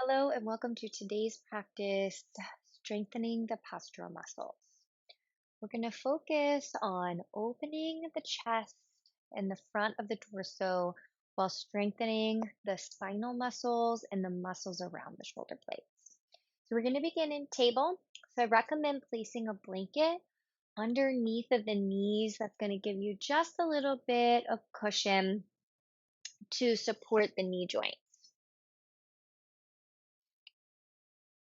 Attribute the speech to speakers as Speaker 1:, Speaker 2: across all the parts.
Speaker 1: Hello and welcome to today's practice, strengthening the postural muscles. We're going to focus on opening the chest and the front of the torso while strengthening the spinal muscles and the muscles around the shoulder blades. So we're going to begin in table. So I recommend placing a blanket underneath of the knees. That's going to give you just a little bit of cushion to support the knee joint.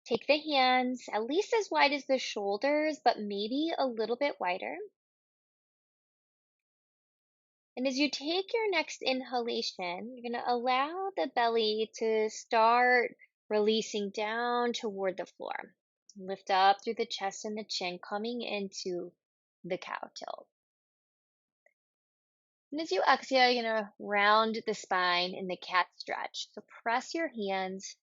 Speaker 1: Take the hands at least as wide as the shoulders, but maybe a little bit wider. And as you take your next inhalation, you're going to allow the belly to start releasing down toward the floor. Lift up through the chest and the chin, coming into the cow tilt. And as you exhale, you're going to round the spine in the cat stretch. So press your hands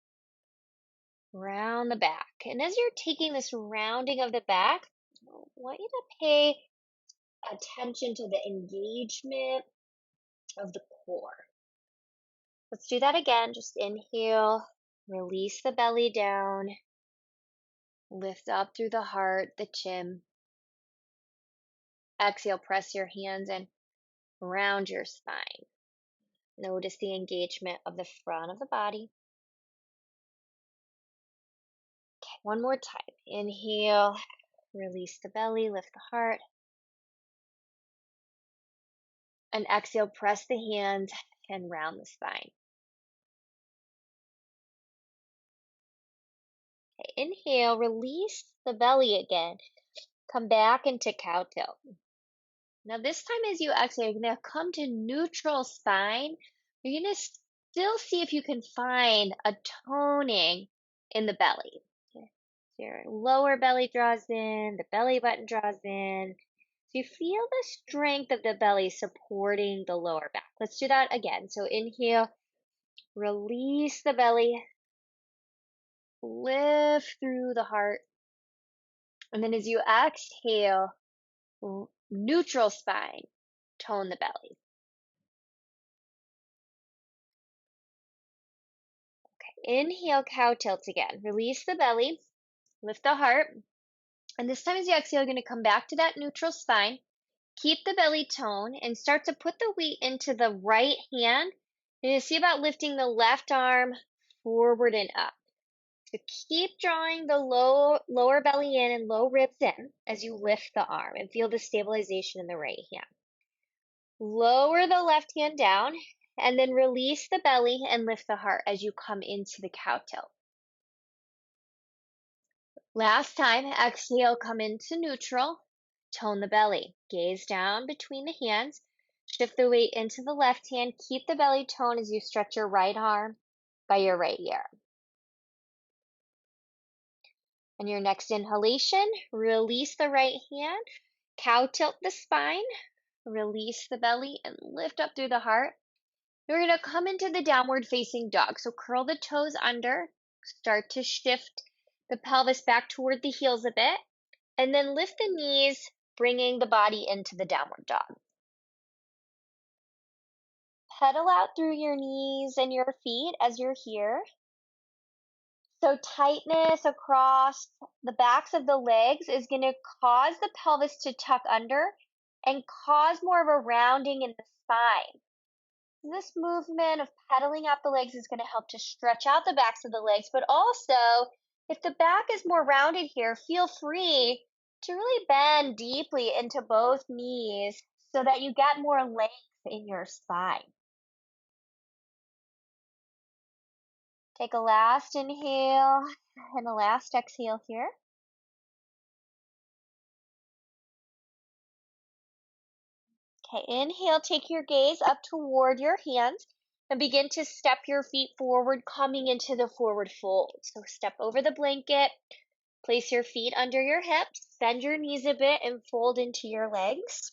Speaker 1: round the back. And as you're taking this rounding of the back, I want you to pay attention to the engagement of the core. Let's do that again. Just inhale, release the belly down, lift up through the heart, the chin. Exhale, press your hands and round your spine. Notice the engagement of the front of the body. Okay, one more time. Inhale, release the belly, lift the heart. And exhale, press the hands and round the spine. Okay, inhale, release the belly again. Come back into cow tilt. Now this time as you exhale, you're going to come to neutral spine. You're going to still see if you can find a toning in the belly. Okay. So your lower belly draws in, the belly button draws in. So you feel the strength of the belly supporting the lower back. Let's do that again. So inhale, release the belly, lift through the heart. And then as you exhale, neutral spine, tone the belly. Inhale, cow tilt again. Release the belly, lift the heart. And this time as you exhale, you're going to come back to that neutral spine. Keep the belly tone and start to put the weight into the right hand. And you see about lifting the left arm forward and up. So keep drawing the lower belly in and low ribs in as you lift the arm and feel the stabilization in the right hand. Lower the left hand down and then release the belly and lift the heart as you come into the cow tilt. Last time, exhale, come into neutral, tone the belly, gaze down between the hands, shift the weight into the left hand, keep the belly tone as you stretch your right arm by your right ear. On your next inhalation, release the right hand, cow tilt the spine, release the belly and lift up through the heart. We're going to come into the downward facing dog. So curl the toes under, start to shift the pelvis back toward the heels a bit, and then lift the knees, bringing the body into the downward dog. Pedal out through your knees and your feet as you're here. So tightness across the backs of the legs is going to cause the pelvis to tuck under and cause more of a rounding in the spine. This movement of pedaling out the legs is going to help to stretch out the backs of the legs, but also if the back is more rounded here, feel free to really bend deeply into both knees so that you get more length in your spine. Take a last inhale and a last exhale here. Okay, inhale, take your gaze up toward your hands and begin to step your feet forward, coming into the forward fold. So step over the blanket, place your feet under your hips, bend your knees a bit and fold into your legs.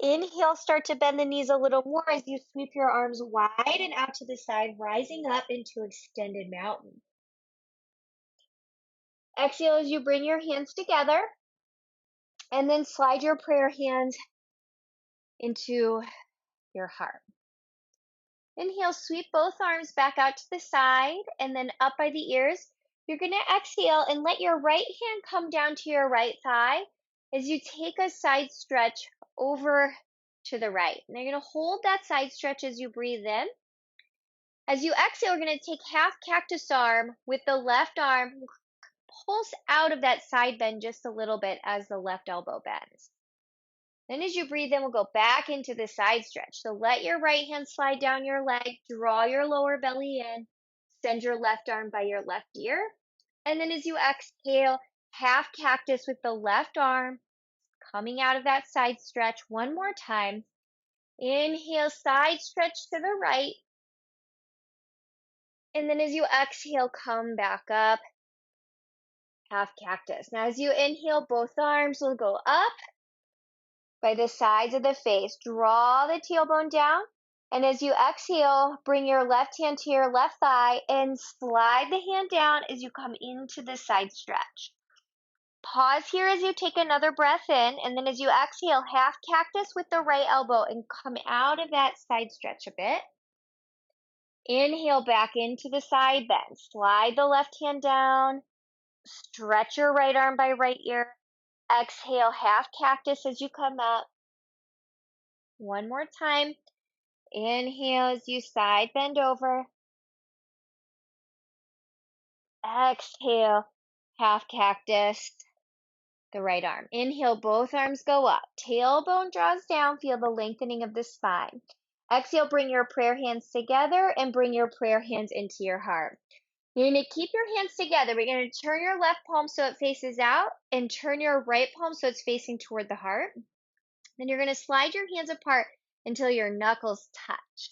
Speaker 1: Inhale, start to bend the knees a little more as you sweep your arms wide and out to the side, rising up into extended mountain. Exhale as you bring your hands together and then slide your prayer hands into your heart. Inhale, sweep both arms back out to the side and then up by the ears. You're going to exhale and let your right hand come down to your right thigh as you take a side stretch over to the right. Now you're going to hold that side stretch as you breathe in. As you exhale, we're going to take half cactus arm with the left arm, pulse out of that side bend just a little bit as the left elbow bends. Then as you breathe in, we'll go back into the side stretch. So let your right hand slide down your leg, draw your lower belly in, send your left arm by your left ear. And then as you exhale, half cactus with the left arm, coming out of that side stretch one more time. Inhale, side stretch to the right. And then as you exhale, come back up, half cactus. Now as you inhale, both arms will go up by the sides of the face. Draw the tailbone down. And as you exhale, bring your left hand to your left thigh and slide the hand down as you come into the side stretch. Pause here as you take another breath in. And then as you exhale, half cactus with the right elbow and come out of that side stretch a bit. Inhale back into the side bend. Slide the left hand down. Stretch your right arm by right ear. Exhale, half cactus as you come up. One more time. Inhale as you side bend over. Exhale, half cactus, the right arm. Inhale, both arms go up. Tailbone draws down. Feel the lengthening of the spine. Exhale, bring your prayer hands together and bring your prayer hands into your heart. You're going to keep your hands together. We're going to turn your left palm so it faces out and turn your right palm so it's facing toward the heart. Then you're going to slide your hands apart until your knuckles touch.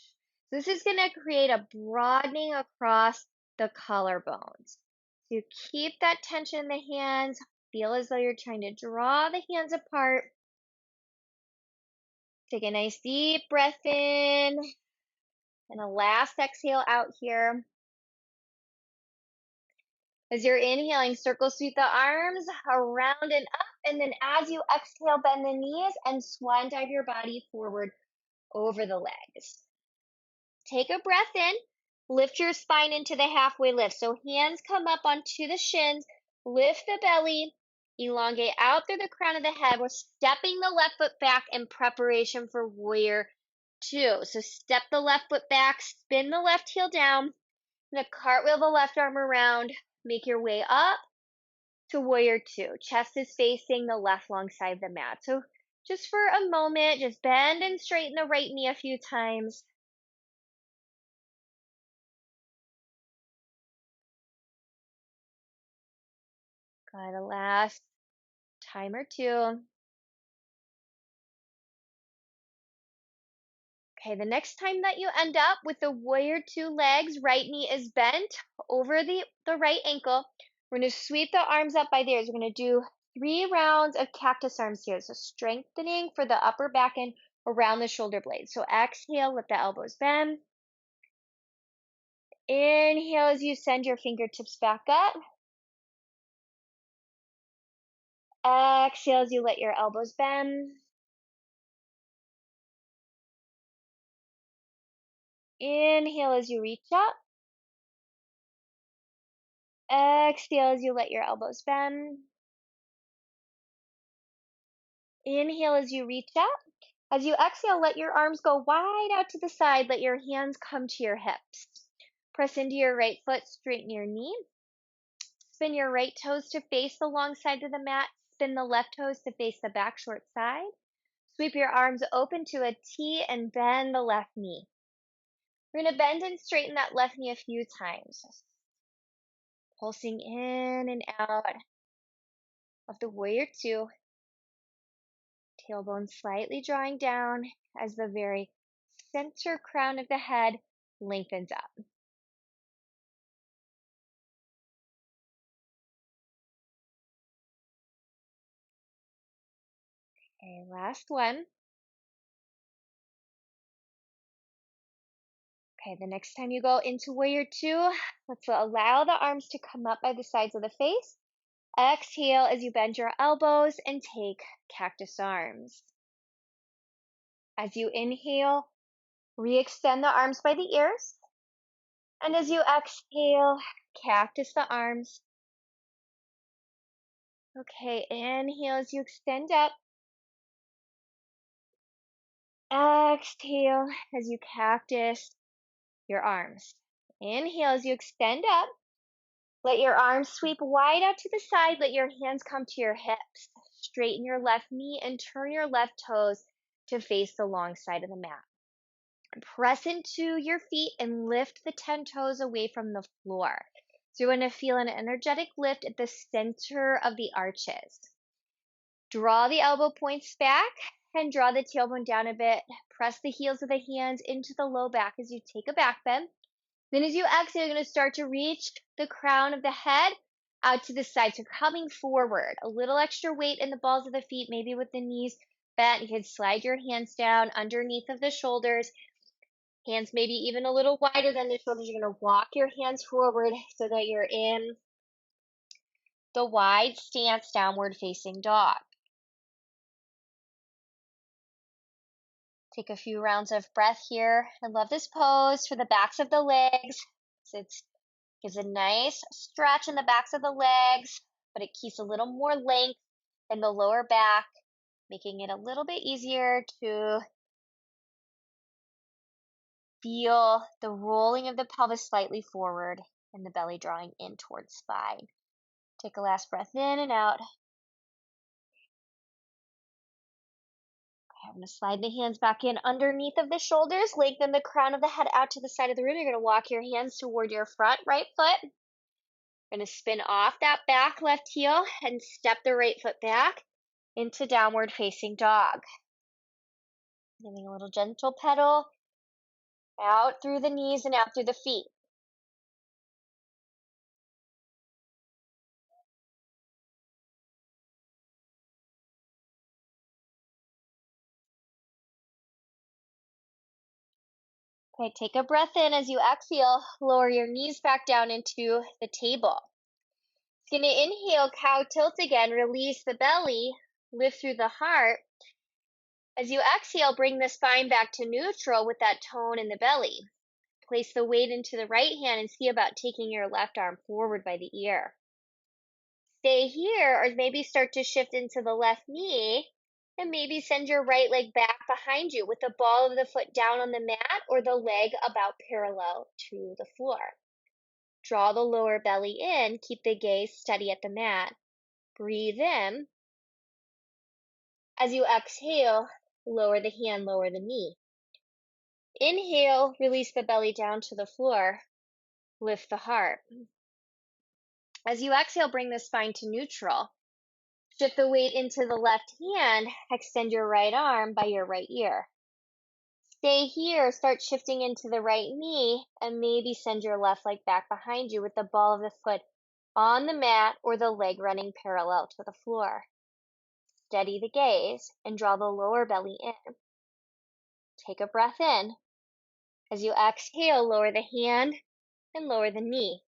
Speaker 1: This is going to create a broadening across the collarbones. So you keep that tension in the hands. Feel as though you're trying to draw the hands apart. Take a nice deep breath in and a last exhale out here. As you're inhaling, circle sweep the arms around and up. And then as you exhale, bend the knees and swan dive your body forward over the legs. Take a breath in. Lift your spine into the halfway lift. So hands come up onto the shins. Lift the belly. Elongate out through the crown of the head. We're stepping the left foot back in preparation for warrior two. So step the left foot back. Spin the left heel down. And cartwheel the left arm around. Make your way up to warrior two. Chest is facing the left long side of the mat. So just for a moment, just bend and straighten the right knee a few times. Got a last time or two. Okay, the next time that you end up with the warrior two legs, right knee is bent over the right ankle. We're going to sweep the arms up by the ears. We're going to do 3 rounds of cactus arms here. So strengthening for the upper back and around the shoulder blades. So exhale, let the elbows bend. Inhale as you send your fingertips back up. Exhale as you let your elbows bend. Inhale as you reach up. Exhale as you let your elbows bend. Inhale as you reach up. As you exhale, let your arms go wide out to the side. Let your hands come to your hips. Press into your right foot, straighten your knee. Spin your right toes to face the long side of the mat. Spin the left toes to face the back short side. Sweep your arms open to a T and bend the left knee. We're going to bend and straighten that left knee a few times. Pulsing in and out of the warrior two. Tailbone slightly drawing down as the very center crown of the head lengthens up. Okay, last one. Okay, the next time you go into warrior two, let's allow the arms to come up by the sides of the face. Exhale as you bend your elbows and take cactus arms. As you inhale, Re-extend the arms by the ears. And as you exhale, cactus the arms. Okay, inhale as you extend up. Exhale as you cactus your arms. Inhale as you extend up. Let your arms sweep wide out to the side. Let your hands come to your hips. Straighten your left knee and turn your left toes to face the long side of the mat. Press into your feet and lift the 10 toes away from the floor. So you're going to feel an energetic lift at the center of the arches. Draw the elbow points back and draw the tailbone down a bit. Press the heels of the hands into the low back as you take a back bend. Then as you exhale, you're going to start to reach the crown of the head out to the side. So coming forward, a little extra weight in the balls of the feet, maybe with the knees bent. You can slide your hands down underneath of the shoulders. Hands maybe even a little wider than the shoulders. You're going to walk your hands forward so that you're in the wide stance, downward facing dog. Take a few rounds of breath here. I love this pose for the backs of the legs. It gives a nice stretch in the backs of the legs, but it keeps a little more length in the lower back, making it a little bit easier to feel the rolling of the pelvis slightly forward and the belly drawing in towards spine. Take a last breath in and out. I'm going to slide the hands back in underneath of the shoulders, lengthen the crown of the head out to the side of the room. You're going to walk your hands toward your front right foot. You're going to spin off that back left heel and step the right foot back into downward facing dog. Giving a little gentle pedal out through the knees and out through the feet. Okay, take a breath in. As you exhale, lower your knees back down into the table. Going to inhale, cow tilt again, release the belly, lift through the heart. As you exhale, bring the spine back to neutral with that tone in the belly. Place the weight into the right hand and see about taking your left arm forward by the ear. Stay here, or maybe start to shift into the left knee, and maybe send your right leg back behind you with the ball of the foot down on the mat or the leg about parallel to the floor. Draw the lower belly in, keep the gaze steady at the mat. Breathe in. As you exhale, lower the hand, lower the knee. Inhale, release the belly down to the floor. Lift the heart. As you exhale, bring the spine to neutral. Shift the weight into the left hand. Extend your right arm by your right ear. Stay here. Start shifting into the right knee and maybe send your left leg back behind you with the ball of the foot on the mat or the leg running parallel to the floor. Steady the gaze and draw the lower belly in. Take a breath in. As you exhale, lower the hand and lower the knee.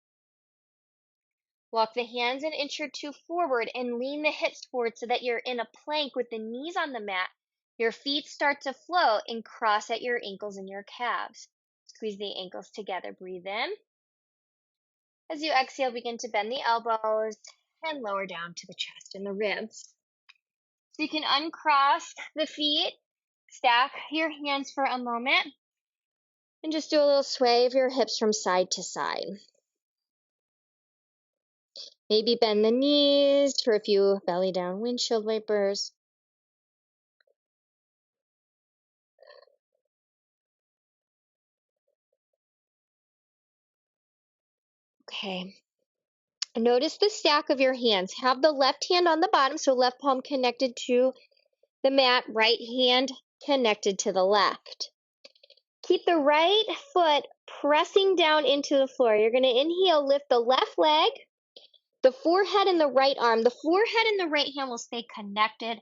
Speaker 1: Walk the hands an inch or two forward and lean the hips forward so that you're in a plank with the knees on the mat. Your feet start to float and cross at your ankles and your calves. Squeeze the ankles together. Breathe in. As you exhale, begin to bend the elbows and lower down to the chest and the ribs. So you can uncross the feet, stack your hands for a moment, and just do a little sway of your hips from side to side. Maybe bend the knees for a few belly down windshield wipers. Okay. Notice the stack of your hands. Have the left hand on the bottom, so left palm connected to the mat, right hand connected to the left. Keep the right foot pressing down into the floor. You're going to inhale, lift the left leg, the forehead and the right arm. The forehead and the right hand will stay connected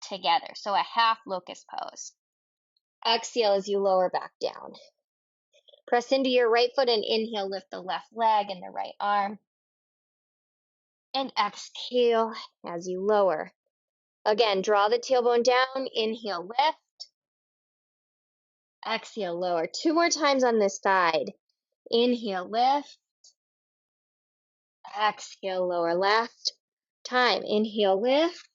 Speaker 1: together, so a half locust pose. Exhale as you lower back down. Press into your right foot and inhale, lift the left leg and the right arm. And exhale as you lower. Again, draw the tailbone down, inhale, lift. Exhale, lower. 2 more times on this side. Inhale, lift. Exhale, lower. Last time. Inhale, lift.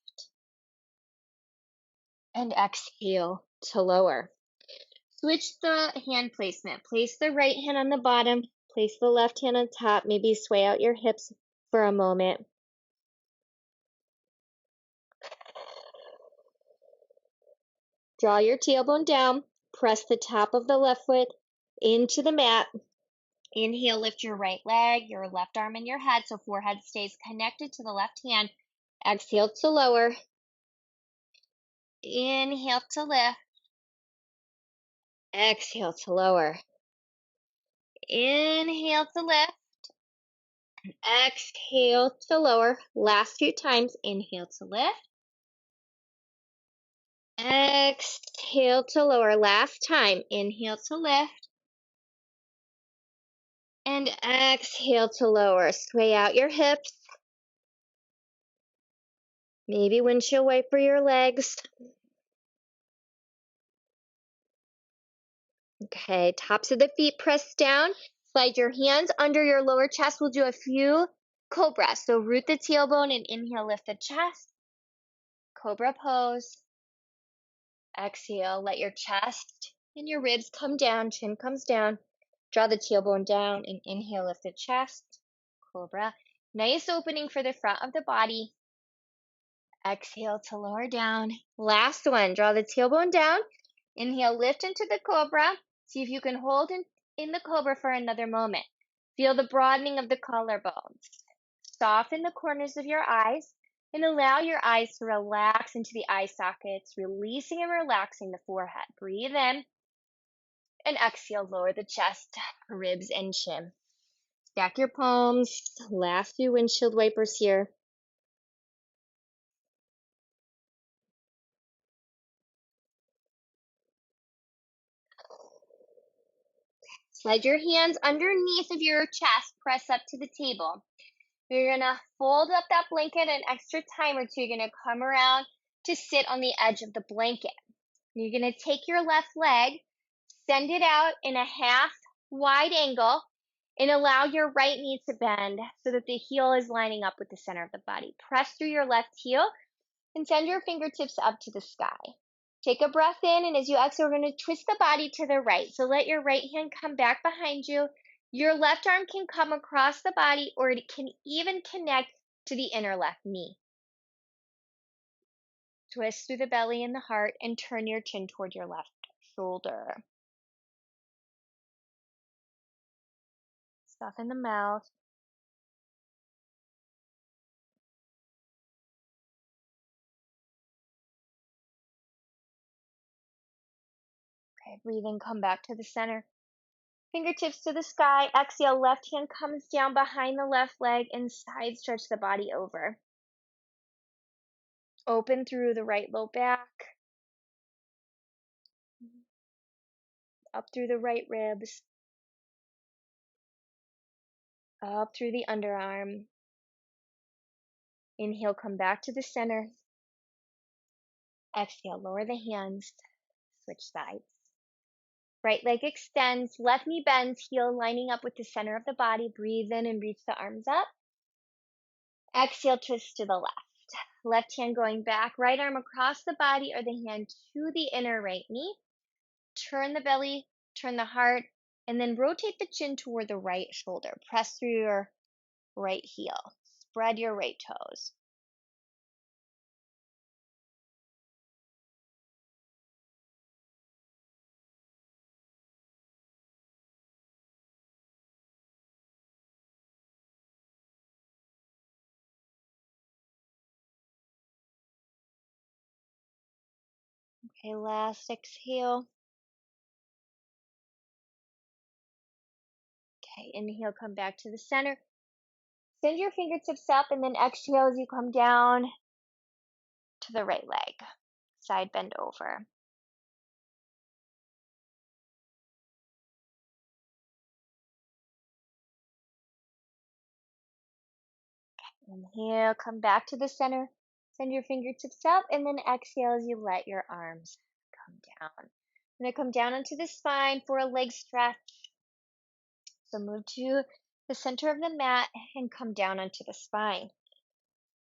Speaker 1: And exhale to lower. Switch the hand placement. Place the right hand on the bottom. Place the left hand on top. Maybe sway out your hips for a moment. Draw your tailbone down. Press the top of the left foot into the mat. Inhale, lift your right leg, your left arm, and your head so forehead stays connected to the left hand. Exhale to lower. Inhale to lift. Exhale to lower. Inhale to lift. Exhale to lower. Last few times. Inhale to lift. Exhale to lower. Last time. Inhale to lift. And exhale to lower. Sway out your hips. Maybe windshield wiper your legs. Okay, tops of the feet pressed down. Slide your hands under your lower chest. We'll do a few cobras. So root the tailbone and inhale, lift the chest. Cobra pose. Exhale, let your chest and your ribs come down, chin comes down. Draw the tailbone down and inhale, lift the chest. Cobra. Nice opening for the front of the body. Exhale to lower down. Last one, draw the tailbone down. Inhale, lift into the cobra. See if you can hold in the cobra for another moment. Feel the broadening of the collarbones. Soften the corners of your eyes and allow your eyes to relax into the eye sockets, releasing and relaxing the forehead. Breathe in and exhale, lower the chest, ribs, and chin. Stack your palms. Last few windshield wipers here. Slide your hands underneath of your chest, press up to the table. You're gonna fold up that blanket an extra time or two. You're gonna come around to sit on the edge of the blanket. You're gonna take your left leg, send it out in a half wide angle, and allow your right knee to bend so that the heel is lining up with the center of the body. Press through your left heel and send your fingertips up to the sky. Take a breath in, and as you exhale, we're going to twist the body to the right. So let your right hand come back behind you. Your left arm can come across the body, or it can even connect to the inner left knee. Twist through the belly and the heart, and turn your chin toward your left shoulder. Soften the mouth. Okay, breathe in, come back to the center. Fingertips to the sky. Exhale, left hand comes down behind the left leg and side stretch the body over. Open through the right low back. Up through the right ribs. Up through the underarm. Inhale, come back to the center. Exhale, lower the hands. Switch sides. Right leg extends, left knee bends, heel lining up with the center of the body. Breathe in and reach the arms up. Exhale, twist to the left. Left hand going back, right arm across the body or the hand to the inner right knee. Turn the belly, turn the heart, and then rotate the chin toward the right shoulder. Press through your right heel. Spread your right toes. Okay, last exhale. Okay, inhale, come back to the center. Send your fingertips up and then exhale as you come down to the right leg. Side bend over. Inhale, come back to the center. Send your fingertips up and then exhale as you let your arms come down. I'm going to come down onto the spine for a leg stretch. So move to the center of the mat and come down onto the spine.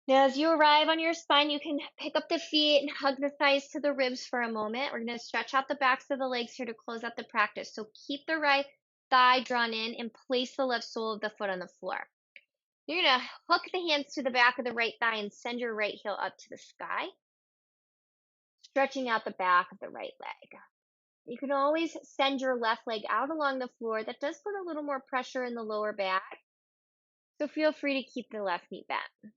Speaker 1: Now, as you arrive on your spine, you can pick up the feet and hug the thighs to the ribs for a moment. We're going to stretch out the backs of the legs here to close out the practice. So keep the right thigh drawn in and place the left sole of the foot on the floor. You're going to hook the hands to the back of the right thigh and send your right heel up to the sky, stretching out the back of the right leg. You can always send your left leg out along the floor. That does put a little more pressure in the lower back, so feel free to keep the left knee bent.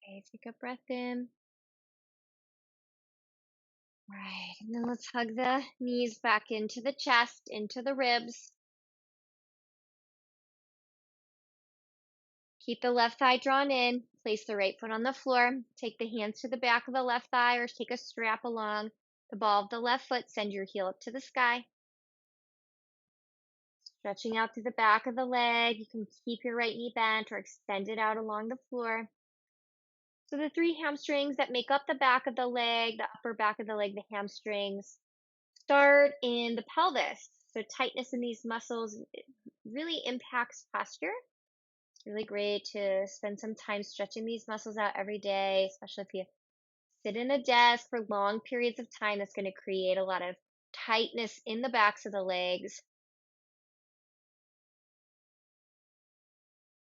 Speaker 1: Okay, take a breath in. Right, and then let's hug the knees back into the chest, into the ribs. Keep the left thigh drawn in. Place the right foot on the floor. Take the hands to the back of the left thigh or take a strap along the ball of the left foot. Send your heel up to the sky. Stretching out through the back of the leg. You can keep your right knee bent or extend it out along the floor. So the three hamstrings that make up the back of the leg, the upper back of the leg, the hamstrings, start in the pelvis. So tightness in these muscles really impacts posture. It's really great to spend some time stretching these muscles out every day, especially if you sit in a desk for long periods of time. That's going to create a lot of tightness in the backs of the legs.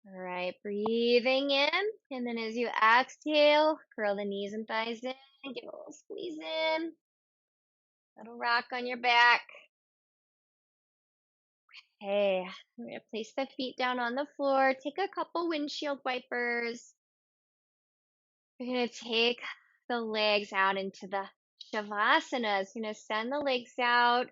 Speaker 1: All right, breathing in, and then as you exhale, curl the knees and thighs in, give a little squeeze in, little rock on your back. Okay, I'm going to place the feet down on the floor. Take a couple windshield wipers. We're going to take the legs out into the Shavasana. You're going to send the legs out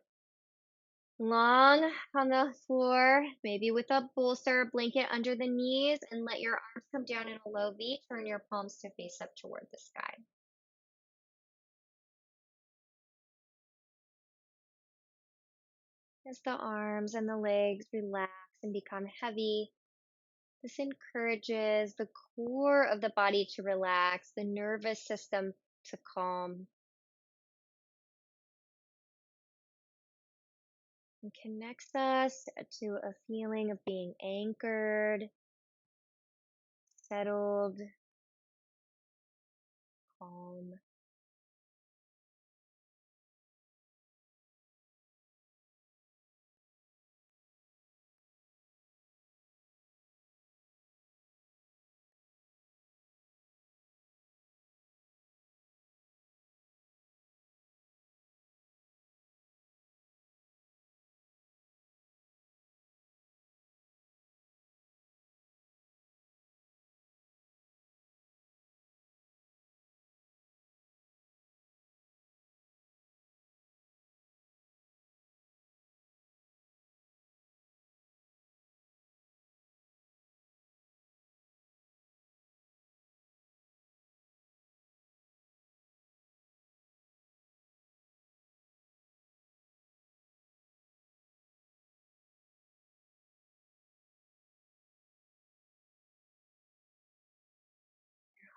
Speaker 1: long on the floor, maybe with a bolster or blanket under the knees, and let your arms come down in a low V. Turn your palms to face up toward the sky. As the arms and the legs relax and become heavy, this encourages the core of the body to relax, the nervous system to calm, and connects us to a feeling of being anchored, settled, calm.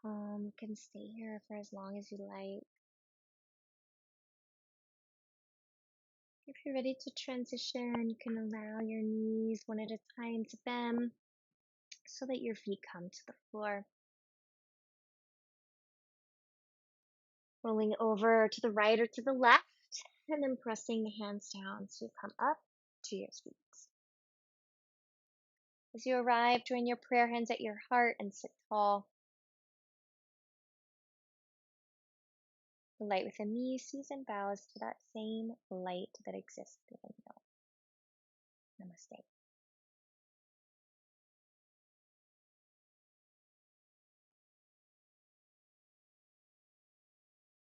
Speaker 1: You can stay here for as long as you like. If you're ready to transition, you can allow your knees one at a time to bend so that your feet come to the floor. Rolling over to the right or to the left, and then pressing the hands down to come up to your feet. As you arrive, join your prayer hands at your heart and sit tall. The light within me sees and bows to that same light that exists within you. Namaste.